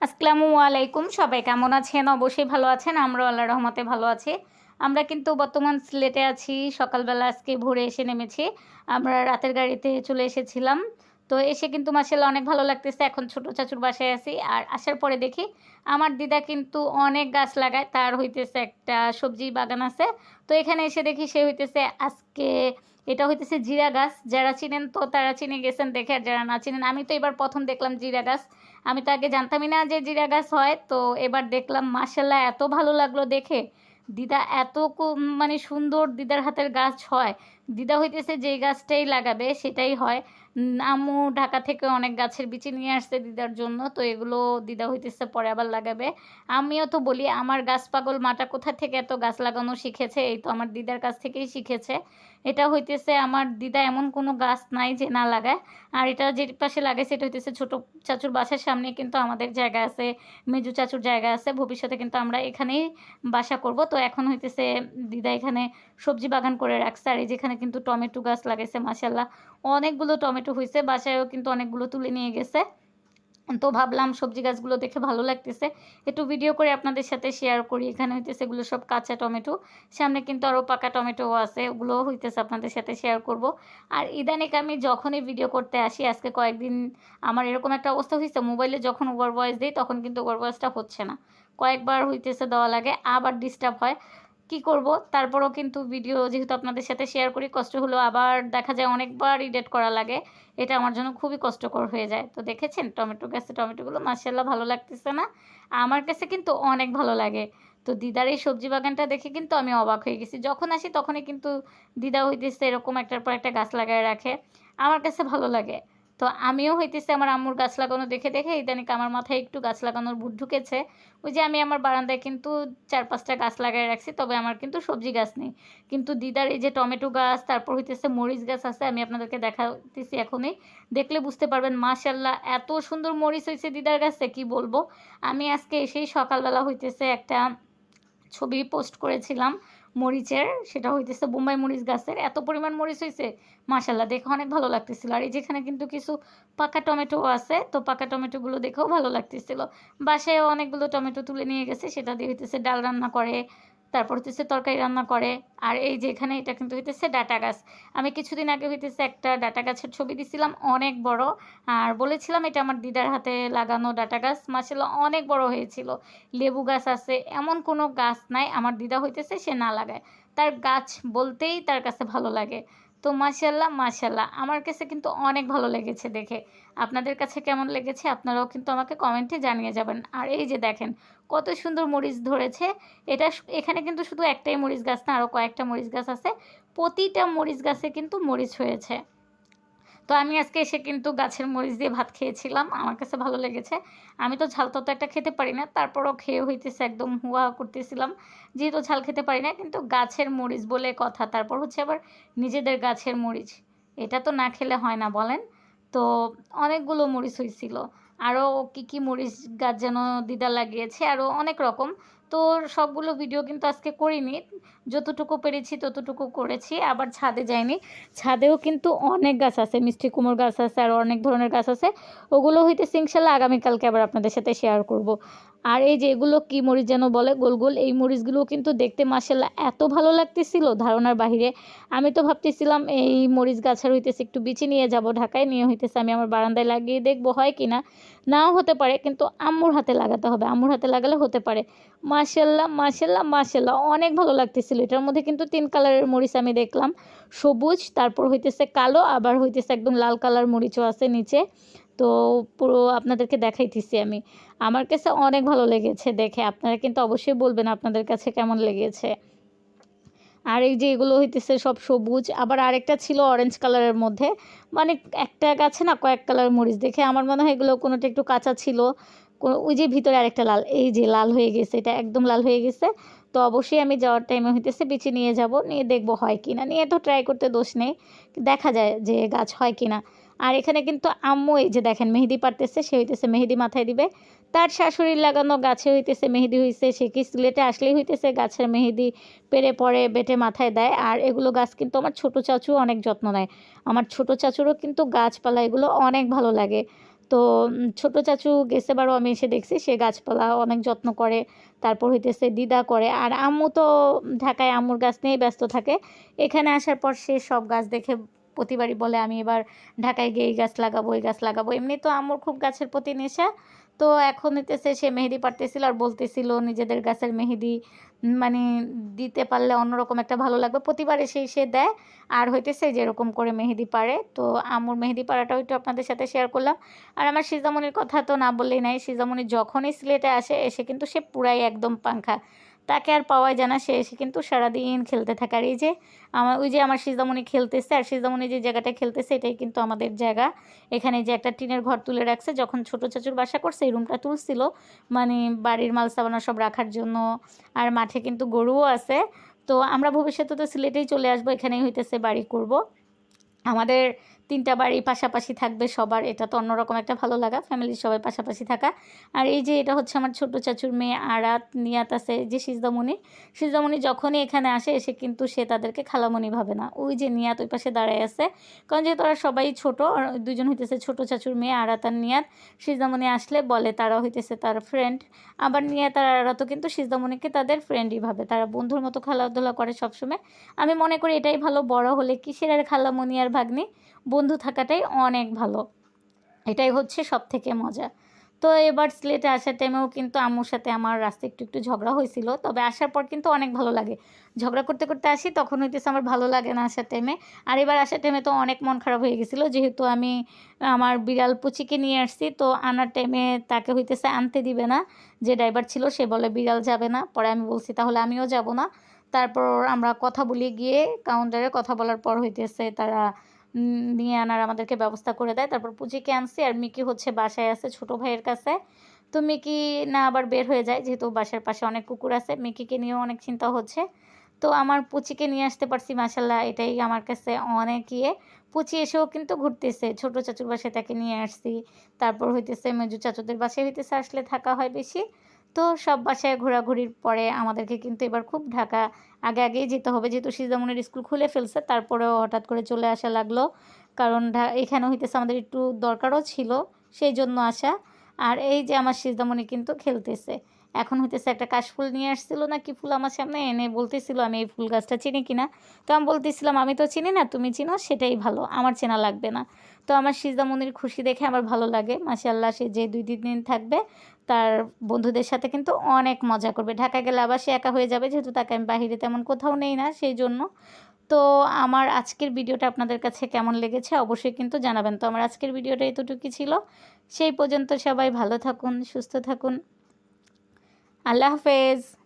আসসালামু আলাইকুম। সবাই কেমন আছেন? অবশ্যই ভালো আছেন। আমরাও আল্লাহর রহমতে ভালো আছি। আমরা কিন্তু বর্তমান সিলেটে আছি। সকালবেলা আজকে ভোরে এসে নেমেছি। আমরা রাতের গাড়িতে চলে এসেছিলাম। তো এসে কিন্তু মাশাআল্লাহ অনেক ভালো লাগতেছে। এখন ছোট চাচুর বাসায় আছি। আর আসার পরে দেখি আমার দিদা কিন্তু অনেক গাছ লাগায়। তার হইতেছে একটা সবজি বাগান আছে। তো এখানে এসে দেখি সে হইতেছে আজকে এটা হইতেছে জিরা গাছ। যারা চিনেন তো তারা চিনে গেছেন দেখে, আর যারা না চিনেন আমি তো এবার ১ম দেখলাম জিরা গাছ। আমি তো আগে জানতামই না যে জিরা গাছ হয়। তো এবার দেখলাম মাশাআল্লাহ এত ভালো লাগলো দেখে। দিদা এত মানে সুন্দর দিদার হাতের গাছ হয়। দিদা হইতেছে যেই গাছটাই লাগাবে সেটাই হয়। আম্মু ঢাকা থেকে অনেক গাছের বিচি নিয়ে আসছে দিদার জন্য। তো এগুলো দিদা হইতেছে পরে আবার লাগাবে। আমিও তো বলি আমার গাছ পাগল মাটা কোথা থেকে এত গাছ লাগানো শিখেছে? এই তো আমার দিদার কাছ থেকেই শিখেছে। এটা হইতেছে আমার দিদা এমন কোনো গাছ নাই যে না লাগায়। আর এটা যে পাশে লাগাইছে এটা হইতেছে ছোট চাচুর বাসার সামনে কিন্তু আমাদের জায়গা আছে, মেজো চাচুর জায়গা আছে। ভবিষ্যতে কিন্তু আমরা এখানেই বাসা করব। তো এখন হইতেছে দিদা এখানে সবজি বাগান করে রাখছে। আর এই যেখানে কিন্তু টমেটো গাছ লাগাইছে মাশাআল্লাহ। অনেকগুলো টমেটো হইছে। বাসায়ও কিন্তু অনেকগুলো তুলে নিয়ে গেছে। তো ভাবলাম সবজি গাছগুলো দেখে ভালো লাগতেছে। একটু ভিডিও করে আপনাদের সাথে শেয়ার করি। এখানে হইতেছে এগুলো সব কাঁচা টমেটো। সামনে কিন্তু আরও পাকা টমেটোও আছে। ওগুলোও হইতেছে আপনাদের সাথে শেয়ার করব। আর ইদানিং আমি যখনই ভিডিও করতে আসি, আজকে কয়েকদিন আমার এরকম একটা অবস্থা হইছে, মোবাইলে যখন ওভার ভয়েস দেই তখন কিন্তু ওভার ভয়েসটা হচ্ছে না। কয়েকবার হইতেছে দেওয়া লাগে, আবার ডিস্টার্ব হয়। কি করব? তারপরেও কিন্তু ভিডিও যেহেতু আপনাদের সাথে শেয়ার করি, কষ্ট হলেও আবার দেখা যায় অনেকবার এডিট করা লাগে। এটা আমার জন্য খুবই কষ্টকর হয়ে যায়। তো দেখেছেন টমেটো গাছে টমেটোগুলো মাশাআল্লাহ ভালো লাগতেছে না? আমার কাছে কিন্তু অনেক ভালো লাগে। তো দিদার এই সবজি বাগানটা দেখে কিন্তু আমি অবাক হয়ে গেছি। যখন আসি তখনই কিন্তু দিদা হইতেছে এরকম একটার পর একটা গাছ লাগায় রাখে। আমার কাছে ভালো লাগে। তো আমিও হইতেছে আমার আম্মুর গাছ লাগানো দেখে ইদানিং আমার মাথায় একটু গাছ লাগানোর ভূত ঢুকেছে। ওই যে আমি আমার বারান্দায় কিন্তু ৪-৫ টা গাছ লাগায় রাখছি। তবে আমার কিন্তু সবজি গাছ নেই। কিন্তু দিদার এই যে টমেটো গাছ, তারপর হইতেছে মরিচ গাছ আছে। আমি আপনাদেরকে দেখাইতেছি এখনই। দেখলে বুঝতে পারবেন মাশাআল্লাহ এত সুন্দর মরিচ হইছে দিদার গাছে কি বলবো। আমি আজকে এসেই সকালবেলা হইতেছে একটা ছবি পোস্ট করেছিলাম মরিচের। সেটা হইতেছে বোম্বাই মরিচ গাছের। এত পরিমাণ মরিচ হইছে মাশাআল্লাহ দেখে অনেক ভালো লাগতেছিল। আর এই যেখানে কিন্তু কিছু পাকা টমেটোও আছে। তো পাকা টমেটোগুলো দেখেও ভালো লাগতেছিল। বাসায়ও অনেকগুলো টমেটো তুলে নিয়ে গেছে। সেটা দিয়ে হইতেছে ডাল রান্না করে, তারপর হইতেছে তরকারি রান্না করে। আর এই যে এখানে এটা কিন্তু হইতেছে ডাঁটা গাছ। আমি কিছুদিন আগে হইতেছে একটা ডাঁটা গাছের ছবি দিছিলাম অনেক বড়। আর বলেছিলাম এটা আমার দিদার হাতে লাগানো ডাঁটা গাছ। মাশাআল্লাহ অনেক বড় হয়েছিল। লেবু গাছ আছে। এমন কোনো গাছ নাই আমার দিদা হইতেছে সে না লাগায়। তার গাছ বলতেই তার কাছে ভালো লাগে। তো মাশাআল্লাহ, মাশাআল্লাহ আমার কাছে কিন্তু অনেক ভালো লেগেছে দেখে। আপনাদের কাছে কেমন লেগেছে আপনারাও কিন্তু আমাকে কমেন্টে জানিয়ে যাবেন। আর এই যে দেখেন কত সুন্দর মরিচ ধরেছে। এখানে কিন্তু শুধু একটাই মরিচ গাছ না, আরও কয়েকটা মরিচ গাছ আছে। প্রতিটা মরিচ গাছে কিন্তু মরিচ হয়েছে। তো আমি আজকে এসে কিন্তু গাছের মরিচ দিয়ে ভাত খেয়েছিলাম। আমার কাছে ভালো লেগেছে। আমি তো ঝাল তত একটা খেতে পারি না। তারপরও খেয়ে হইতেছে একদম হুয়া করতেছিলাম। যেহেতু ঝাল খেতে পারি না কিন্তু গাছের মরিচ বলে কথা। তারপর হচ্ছে আবার নিজেদের গাছের মরিচ। এটা তো না খেলে হয় না বলেন? তো অনেকগুলো মরিচ হইছিল। আরও কি মরিচ গাছ যেন দিদা লাগিয়েছে আরও অনেক রকম। তো সবগুলো ভিডিও কিন্তু আজকে করিনি। যতটুকু পেরেছি ততটুকু করেছি। আবার ছাদে যাইনি। ছাদেও কিন্তু অনেক গাছ আছে। মিষ্টি কুমড়ো গাছ আছে, আরও অনেক ধরনের গাছ আছে। ওগুলো হইতেছে ইনশাআল্লাহ আগামীকালকে আবার আপনাদের সাথে শেয়ার করব। আর এই যে এগুলো কি মরিচ যেন বলে গোল, গোল এই মরিচগুলোও কিন্তু দেখতে মাশাআল্লাহ এত ভালো লাগতেছিল ধারণার বাহিরে। আমি তো ভাবতেছিলাম এই মরিচ গাছের হইতেছে একটু বিচি নিয়ে যাব ঢাকায়, নিয়ে হইতেছে আমি আমার বারান্দায় লাগিয়ে দেখব হয় কিনা। নাও হতে পারে কিন্তু আম্মুর হাতে লাগাতে হবে। আম্মুর হাতে লাগালে হতে পারে। মাশাআল্লাহ, মাশাআল্লাহ, মাশাআল্লাহ অনেক ভালো লাগতেছিল। এটার মধ্যে কিন্তু ৩ কালারের মরিচ আমি দেখলাম। সবুজ, তারপর হইতেছে কালো, আবার হইতেছে একদম লাল কালার মরিচও আছে নিচে। তো পুরো আপনাদেরকে দেখাইতেছি আমি। আমার কাছে অনেক ভালো লেগেছে দেখে। আপনারা কিন্তু অবশ্যই বলবেন আপনাদের কাছে কেমন লেগেছে। আর এই যে এগুলো হইতেছে সব সবুজ, আবার আরেকটা ছিল অরেঞ্জ কালারের মধ্যে। মানে একটা গাছে না কয়েক কালার মরিচ দেখে আমার মনে হয় এগুলো কোনোটা একটু কাঁচা ছিল। ওই যে ভিতরে আরেকটা লাল, এই যে লাল হয়ে গেছে, এটা একদম লাল হয়ে গেছে। তো অবশ্যই আমি যাওয়ার টাইমে হইতেছে বিচি নিয়ে যাব, নিয়ে দেখব হয় কিনা। নিয়ে তো ট্রাই করতে দোষ নেই, দেখা যায় যে গাছ হয় কিনা। আর এখানে কিন্তু আম্মু এই যে দেখেন মেহেদি পাড়তেছে, সে হইতেছে মেহেদি মাথায় দিবে। তার শাশুড়ির লাগানো গাছে হইতেছে মেহেদি হইছে, সে কি সিলেটে আসলেই হইতেছে গাছের মেহেদি পেড়ে পরে বেটে মাথায় দেয়। আর এগুলো গাছ কিন্তু আমার ছোট চাচু অনেক যত্ন নেয়। আমার ছোট চাচুরও কিন্তু গাছপালা এগুলো অনেক ভালো লাগে। তো ছোট চাচু গেছে বারও আমি এসে দেখছি সে গাছপালা অনেক যত্ন করে, তারপর হইতেছে দিদা করে। আর আম্মু তো ঢাকায় আম্মুর গাছ নিয়েই ব্যস্ত থাকে। এখানে আসার পর সে সব গাছ দেখে প্রতিবারই বলে আমি এবার ঢাকায় গিয়ে এই গাছ লাগাবো, এই গাছ লাগাবো। এমনি তো আম্মুর খুব গাছের প্রতি নেশা। তো এখন হইতেছে সে মেহেদি পাড়তেছিল আর বলতেছিল নিজেদের গাছের মেহেদি মানে দিতে পারলে অন্যরকম একটা ভালো লাগবে। প্রতিবার এসে সে দেয় আর হইতেছে যেরকম করে মেহেদি পাড়ে। তো আম্মুর মেহেদি পাড়াটাও একটু আপনাদের সাথে শেয়ার করলাম। আর আমার সিজামণির কথা তো না বললেই নাই। সিজামণি যখনই সিলেটে আসে এসে কিন্তু সে পুরাই একদম পাংখা। তাকে আর পাওয়াই যায় না, সে এসে কিন্তু সারাদিন খেলতে থাকে। আর এই যে আমার সিজামণি খেলতেছে আর সিজামণি যে জায়গাটায় খেলতেছে এটাই কিন্তু আমাদের জায়গা। এখানে যে একটা টিনের ঘর তুলে রাখছে, যখন ছোট চাচুর বাসা করছে এই রুমটা তুলছিল মানে বাড়ির মাল সাবানা সব রাখার জন্য। আর মাঠে কিন্তু গরুও আছে। তো আমরা ভবিষ্যতে তো সিলেটেই চলে আসবো, এখানেই হইতেছে বাড়ি করব। আমাদের ৩টা বাড়ি পাশাপাশি থাকবে সবার, এটা তো অন্যরকম একটা ভালো লাগা, ফ্যামিলির সবাই পাশাপাশি থাকা। আর এই যে এটা হচ্ছে আমার ছোট চাচুর মেয়ে আরাত, নিয়াত আছে যে সিজদামণি। সিজদামণি যখনই এখানে আসে এসে কিন্তু সে তাদেরকে খালামণি ভাবে না। ওই যে নিয়াত ওই পাশে দাঁড়ায় আছে, কারণ যেহেতু ওরা সবাই ছোট, আর দুজন হইতেছে ছোট চাচুর মেয়ে আরাত আর নিয়াত। সিজদামণি আসলে বলে তারা হইতেছে তার ফ্রেন্ড। আবার নিয়াত আর আরাতও কিন্তু সিজদামণিকে তাদের ফ্রেন্ডই ভাবে, তারা বন্ধুর মতো খেলাধুলা করে সবসময়। আমি মনে করি এটাই ভালো, বড় হলে কিসের আর খালামণি আর ভাগ্নি, বন্ধু থাকাটাই অনেক ভালো। এটাই হচ্ছে সবথেকে মজা। তো এবার সিলেটে আসার টাইমেও কিন্তু আম্মুর সাথে আমার রাস্তায় একটু একটু ঝগড়া হয়েছিল, তবে আসার পর কিন্তু অনেক ভালো লাগে। ঝগড়া করতে করতে আসি তখন হইতেছে আমার ভালো লাগে না আসার টাইমে। আর এবার আসার টাইমে তো অনেক মন খারাপ হয়ে গেছিলো, যেহেতু আমি আমার বিড়াল পুচিকে নিয়ে আসছি। তো আনার টাইমে তাকে হইতেছে আনতে দিবে না, যে ড্রাইভার ছিল সে বলে বিড়াল যাবে না। পরে আমি বলছি তাহলে আমিও যাব না। তারপর আমরা কথা বলি, গিয়ে কাউন্টারে কথা বলার পর হইতেছে তারা নিয়ে আনার আমাদেরকে ব্যবস্থা করে দেয়। তারপর পুচিকে আনছি আর মিকি হচ্ছে বাসায় আছে ছোটো ভাইয়ের কাছে। তো মিকি না আবার বের হয়ে যায়, যেহেতু বাসার পাশে অনেক কুকুর আছে, মিকিকে নিয়েও অনেক চিন্তা হচ্ছে। তো আমার পুচিকে নিয়ে আসতে পারছি মাশাল্লাহ, এটাই আমার কাছে অনেক ইয়ে। পুচি এসেও কিন্তু ঘুরতেছে, ছোটো চাচুর বাসায় তাকে নিয়ে আসছি। তারপর হইতেছে মেজু চাচুদের বাসায় হইতেছে আসলে থাকা হয় বেশি। তো সব বাসায় ঘোরাঘুরির পরে আমাদেরকে কিন্তু এবার খুব ঢাকা আগেই যেতে হবে, যেহেতু সিজামনির স্কুল খুলে ফেলছে। তারপরেও হঠাৎ করে চলে আসা লাগলো, কারণ এখানে হইতেছে আমাদের একটু দরকারও ছিল, সেই জন্য আসা। আর এই যে আমার সিজামণি কিন্তু খেলতেছে, এখন হইতেছে একটা কাশফুল নিয়ে আসছিল না কি ফুল আমার সামনে এনে বলতেছিল আমি এই ফুল গাছটা চিনি কিনা। তো আমি বলতেছিলাম আমি তো চিনি না, তুমি চিনো সেটাই ভালো, আমার চেনা লাগবে না। তো আমার সিজামনির খুশি দেখে আমার ভালো লাগে। মাশাআল্লাহ, সে যে 2-3 দিন থাকবে তার বন্ধুদের সাথে কিন্তু অনেক মজা করবে। ঢাকা গেলে আবার সে একা হয়ে যাবে, যেহেতু তাকে আমি বাহিরে তেমন কোথাও নেই না, সেই জন্য। তো আমার আজকের ভিডিওটা আপনাদের কাছে কেমন লেগেছে অবশ্যই কিন্তু জানাবেন। তো আমার আজকের ভিডিওটা এতটুকুই ছিল। সেই পর্যন্ত সবাই ভালো থাকুন, সুস্থ থাকুন। আল্লাহ হাফেজ।